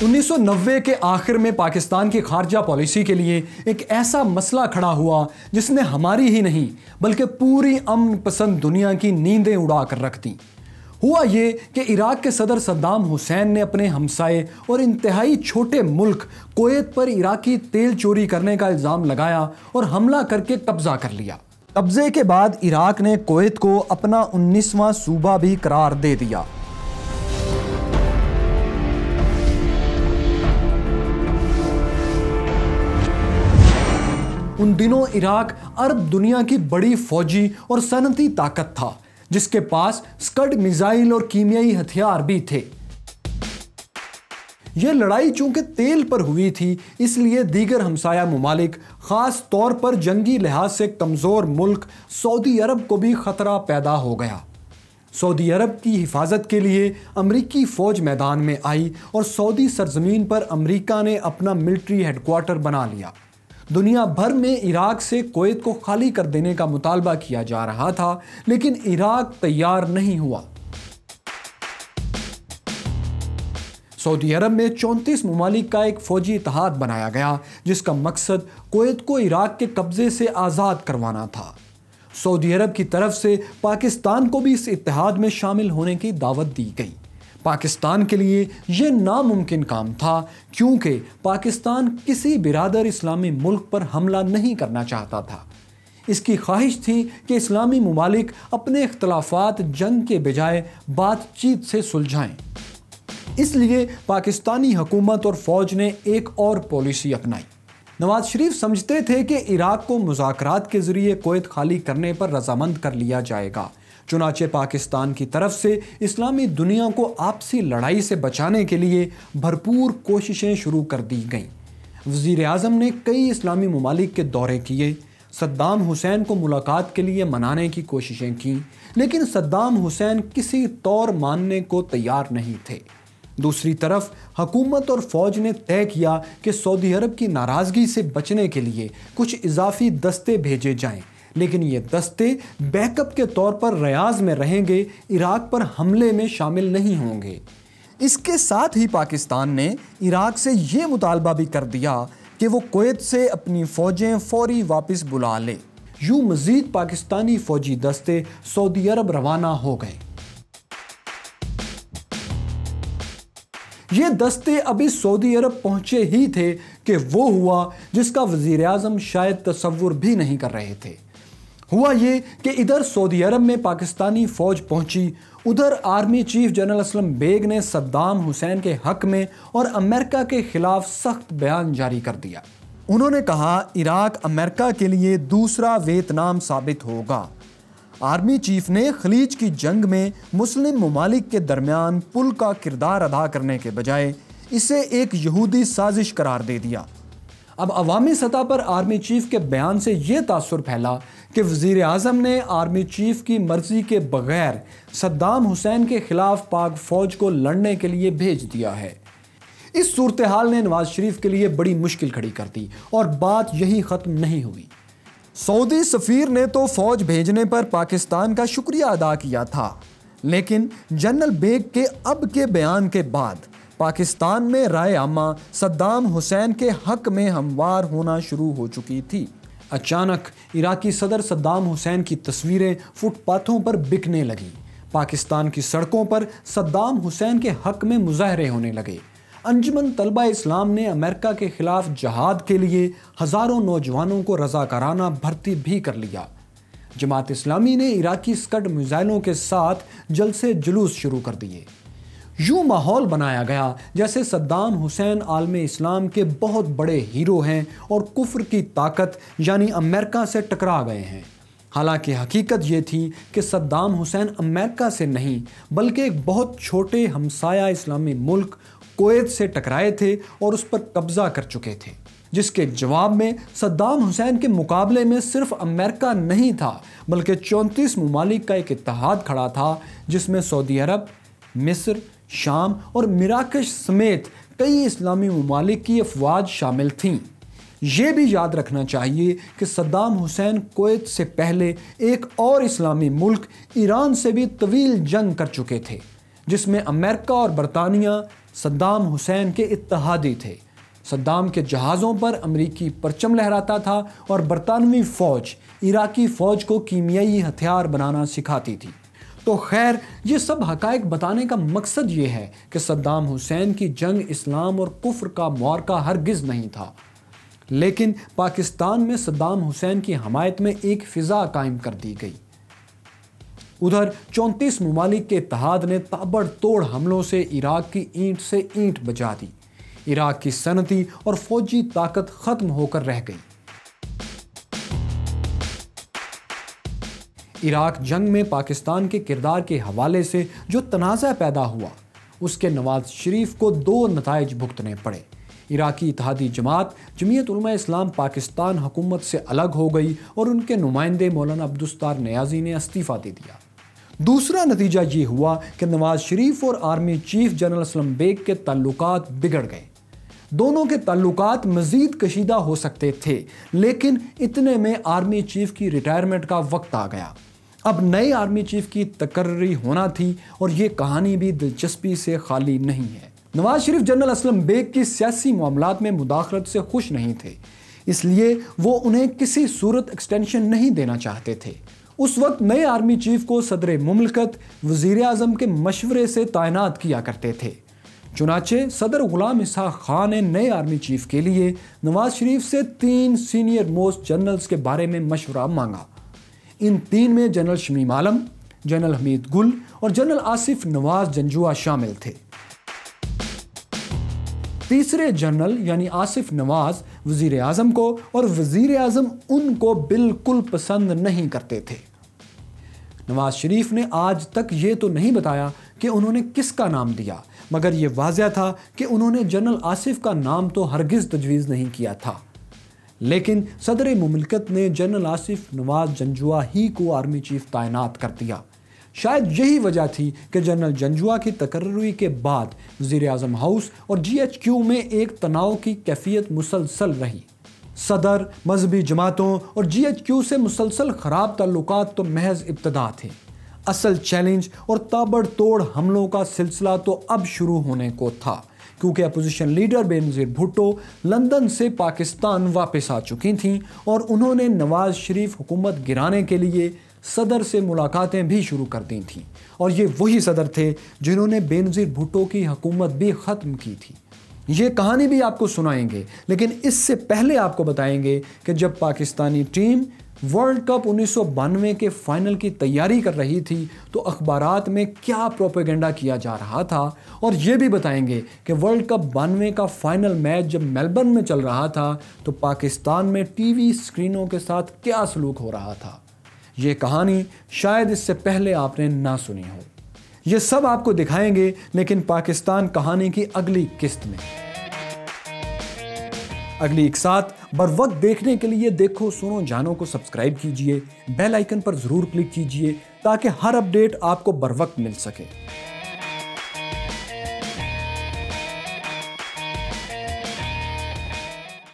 1990 کے آخر میں پاکستان کی خارجہ پالیسی کے لیے ایک ایسا مسئلہ کھڑا ہوا جس نے ہماری ہی نہیں بلکہ پوری امن پسند دنیا کی نیندیں اڑا کر رکھ دیں۔ ہوا یہ کہ عراق کے صدر صدام حسین نے اپنے ہمسائے اور انتہائی چھوٹے ملک کویت پر عراقی تیل چوری کرنے کا الزام لگایا اور حملہ کر کے قبضہ کر لیا۔ قبضے کے بعد عراق نے کویت کو اپنا 19واں صوبہ بھی قرار دے دیا۔ ان دنوں عراق عرب دنیا کی بڑی فوجی اور صنعتی طاقت تھا، جس کے پاس اسکڈ میزائل اور کیمیائی ہتھیار بھی تھے۔ یہ لڑائی چونکہ تیل پر ہوئی تھی، اس لیے دیگر ہمسایہ ممالک، خاص طور پر جنگی لحاظ سے کمزور ملک سعودی عرب کو بھی خطرہ پیدا ہو گیا۔ سعودی عرب کی حفاظت کے لیے امریکی فوج میدان میں آئی اور سعودی سرزمین پر امریکہ نے اپنا ملٹری ہیڈ کوارٹر بنا لیا۔ دنیا بھر میں عراق سے کویت کو خالی کر دینے کا مطالبہ کیا جا رہا تھا، لیکن عراق تیار نہیں ہوا۔ سعودی عرب میں 34 ممالک کا ایک فوجی اتحاد بنایا گیا، جس کا مقصد کویت کو عراق کے قبضے سے آزاد کروانا تھا۔ سعودی عرب کی طرف سے پاکستان کو بھی اس اتحاد میں شامل ہونے کی دعوت دی گئی۔ پاکستان کے لیے یہ ناممکن کام تھا، کیونکہ پاکستان کسی برادر اسلامی ملک پر حملہ نہیں کرنا چاہتا تھا۔ اس کی خواہش تھی کہ اسلامی ممالک اپنے اختلافات جنگ کے بجائے بات چیت سے سلجھائیں۔ اس لیے پاکستانی حکومت اور فوج نے ایک اور پالیسی اپنائی۔ نواز شریف سمجھتے تھے کہ عراق کو مذاکرات کے ذریعے کویت خالی کرنے پر رضامند کر لیا جائے گا، چنانچہ پاکستان کی طرف سے اسلامی دنیا کو آپسی لڑائی سے بچانے کے لیے بھرپور کوششیں شروع کر دی گئیں۔ وزیر اعظم نے کئی اسلامی ممالک کے دورے کیے، صدام حسین کو ملاقات کے لیے منانے کی کوششیں کیں، لیکن صدام حسین کسی طور ماننے کو تیار نہیں تھے۔ دوسری طرف حکومت اور فوج نے طے کیا کہ سعودی عرب کی ناراضگی سے بچنے کے لیے کچھ اضافی دستے بھیجے جائیں، لیکن یہ دستے بیک اپ کے طور پر ریاض میں رہیں گے، عراق پر حملے میں شامل نہیں ہوں گے۔ اس کے ساتھ ہی پاکستان نے عراق سے یہ مطالبہ بھی کر دیا کہ وہ کویت سے اپنی فوجیں فوری واپس بلا لے۔ یوں مزید پاکستانی فوجی دستے سعودی عرب روانہ ہو گئے۔ یہ دستے ابھی سعودی عرب پہنچے ہی تھے کہ وہ ہوا جس کا وزیر اعظم شاید تصور بھی نہیں کر رہے تھے۔ ہوا یہ کہ ادھر سعودی عرب میں پاکستانی فوج پہنچی، ادھر army chief general Aslam Beg نے صدام حسین کے حق میں اور امریکہ کے خلاف سخت بیان جاری کر دیا۔ انہوں نے کہا عراق امریکہ کے لیے دوسرا ویتنام ثابت ہوگا۔ آرمی چیف نے خلیج کی جنگ میں مسلم ممالک کے درمیان پل کا کردار ادا کرنے کے بجائے اسے ایک یہودی سازش قرار دے دیا۔ اب عوامی سطح پر آرمی چیف کے بیان سے یہ تاثر پھیلا کہ وزیر اعظم نے آرمی چیف کی مرضی کے بغیر صدام حسین کے خلاف پاک فوج کو لڑنے کے لیے بھیج دیا ہے۔ اس صورتحال نے نواز شریف کے لیے بڑی مشکل کھڑی کر دی اور بات یہی ختم نہیں ہوئی۔ سعودی سفیر نے تو فوج بھیجنے پر پاکستان کا شکریہ ادا کیا تھا، لیکن جنرل بیگ کے اب کے بیان کے بعد پاکستان میں رائے عامہ صدام حسین کے حق میں ہموار ہونا شروع ہو چکی تھی۔ اچانک عراقی صدر صدام حسین کی تصویریں فٹ پاتھوں پر بکنے لگیں۔ پاکستان کی سڑکوں پر صدام حسین کے حق میں مظاہرے ہونے لگے۔ انجمن طلبہ اسلام نے امریکہ کے خلاف جہاد کے لیے ہزاروں نوجوانوں کو رضاکارانہ بھرتی بھی کر لیا۔ جماعت اسلامی نے عراقی اسکڈ میزائلوں کے ساتھ جلسے جلوس شروع کر دیے۔ یوں ماحول بنایا گیا جیسے صدام حسین عالم اسلام کے بہت بڑے ہیرو ہیں اور کفر کی طاقت یعنی امریکہ سے ٹکرا گئے ہیں۔ حالانکہ حقیقت یہ تھی کہ صدام حسین امریکہ سے نہیں بلکہ ایک بہت چھوٹے ہمسایہ اسلامی ملک کویت سے ٹکرائے تھے اور اس پر قبضہ کر چکے تھے، جس کے جواب میں صدام حسین کے مقابلے میں صرف امریکہ نہیں تھا بلکہ 34 ممالک کا ایک اتحاد کھڑا تھا، جس میں سعودی عرب، مصر، شام اور مراکش سمیت کئی اسلامی ممالک کی افواج شامل تھیں۔ یہ بھی یاد رکھنا چاہیے کہ صدام حسین کویت سے پہلے ایک اور اسلامی ملک ایران سے بھی طویل جنگ کر چکے تھے، جس میں امریکہ اور برطانیہ، صدام حسین کے اتحادی تھے۔ صدام کے جہازوں پر امریکی پرچم لہراتا تھا اور برطانوی فوج عراقی فوج کو کیمیائی ہتھیار بنانا سکھاتی تھی۔ تو خیر، یہ سب حقائق بتانے کا مقصد یہ ہے کہ صدام حسین کی جنگ اسلام اور کفر کا معرکہ ہرگز نہیں تھا، لیکن پاکستان میں صدام حسین کی حمایت میں ایک فضا قائم کر دی گئی۔ ادھر 34 ممالک کے اتحاد نے تابڑ توڑ حملوں سے عراق کی اینٹ سے اینٹ بجا دی۔ عراق کی صنعتی اور فوجی طاقت ختم ہو کر رہ گئی۔ عراق جنگ میں پاکستان کے کردار کے حوالے سے جو تنازع پیدا ہوا، اس کے نواز شریف کو 2 نتائج بھگتنے پڑے۔ عراقی اتحادی جماعت جمعیت علماء اسلام پاکستان حکومت سے الگ ہو گئی اور ان کے نمائندے مولانا عبدالستار نیازی نے استعفیٰ دے دیا۔ دوسرا نتیجہ یہ ہوا کہ نواز شریف اور army chief general Aslam Beg کے تعلقات بگڑ گئے۔ دونوں کے تعلقات مزید کشیدہ ہو سکتے تھے، لیکن اتنے میں آرمی چیف کی ریٹائرمنٹ کا وقت آ گیا۔ اب نئے آرمی چیف کی تقرری ہونا تھی اور یہ کہانی بھی دلچسپی سے خالی نہیں ہے۔ نواز شریف جنرل اسلم بیگ کی سیاسی معاملات میں مداخلت سے خوش نہیں تھے، اس لیے وہ انہیں کسی صورت ایکسٹینشن نہیں دینا چاہتے تھے۔ اس وقت نئے آرمی چیف کو صدر مملکت وزیر اعظم کے مشورے سے تعینات کیا کرتے تھے۔ چنانچہ صدر غلام اسحاق خان نے نئے آرمی چیف کے لیے نواز شریف سے 3 سینئر موسٹ جنرلز کے بارے میں مشورہ مانگا۔ ان 3 میں جنرل شمیم عالم، جنرل حمید گل اور جنرل آصف نواز جنجوعہ شامل تھے۔ تیسرے جنرل یعنی آصف نواز وزیر اعظم کو اور وزیر اعظم ان کو بالکل پسند نہیں کرتے تھے۔ نواز شریف نے آج تک یہ تو نہیں بتایا کہ انہوں نے کس کا نام دیا، مگر یہ واضح تھا کہ انہوں نے جنرل آصف کا نام تو ہرگز تجویز نہیں کیا تھا۔ لیکن صدر مملکت نے جنرل آصف نواز جنجوعہ ہی کو آرمی چیف تعینات کر دیا۔ شاید یہی وجہ تھی کہ جنرل جنجوعہ کی تقرری کے بعد وزیر اعظم ہاؤس اور GHQ میں ایک تناؤ کی کیفیت مسلسل رہی۔ صدر، مذہبی جماعتوں اور GHQ سے مسلسل خراب تعلقات تو محض ابتدا تھے۔ اصل چیلنج اور تابڑ توڑ حملوں کا سلسلہ تو اب شروع ہونے کو تھا، کیونکہ opposition leader Benazir Bhutto London سے پاکستان واپس آ چکی تھیں اور انہوں نے نواز شریف حکومت گرانے کے لیے صدر سے ملاقاتیں بھی شروع کر دی تھیں، اور یہ وہی صدر تھے جنہوں نے بینظیر بھٹو کی حکومت بھی ختم کی تھی۔ یہ کہانی بھی آپ کو سنائیں گے، لیکن اس سے پہلے آپ کو بتائیں گے کہ جب پاکستانی ٹیم ورلڈ کپ 1992 کے فائنل کی تیاری کر رہی تھی تو اخبارات میں کیا پروپیگنڈا کیا جا رہا تھا، اور یہ بھی بتائیں گے کہ ورلڈ کپ 92 کا فائنل میچ جب میلبرن میں چل رہا تھا تو پاکستان میں ٹی وی اسکرینوں کے ساتھ کیا سلوک ہو رہا تھا۔ یہ کہانی شاید اس سے پہلے آپ نے نہ سنی ہو۔ یہ سب آپ کو دکھائیں گے، لیکن پاکستان کہانی کی اگلی قسط میں۔ اگلی ایک ساتھ بر وقت دیکھنے کے لیے دیکھو سنو جانو کو سبسکرائب کیجئے، بیل آئیکن پر ضرور کلک کیجئے تاکہ ہر اپڈیٹ آپ کو بر وقت مل سکے۔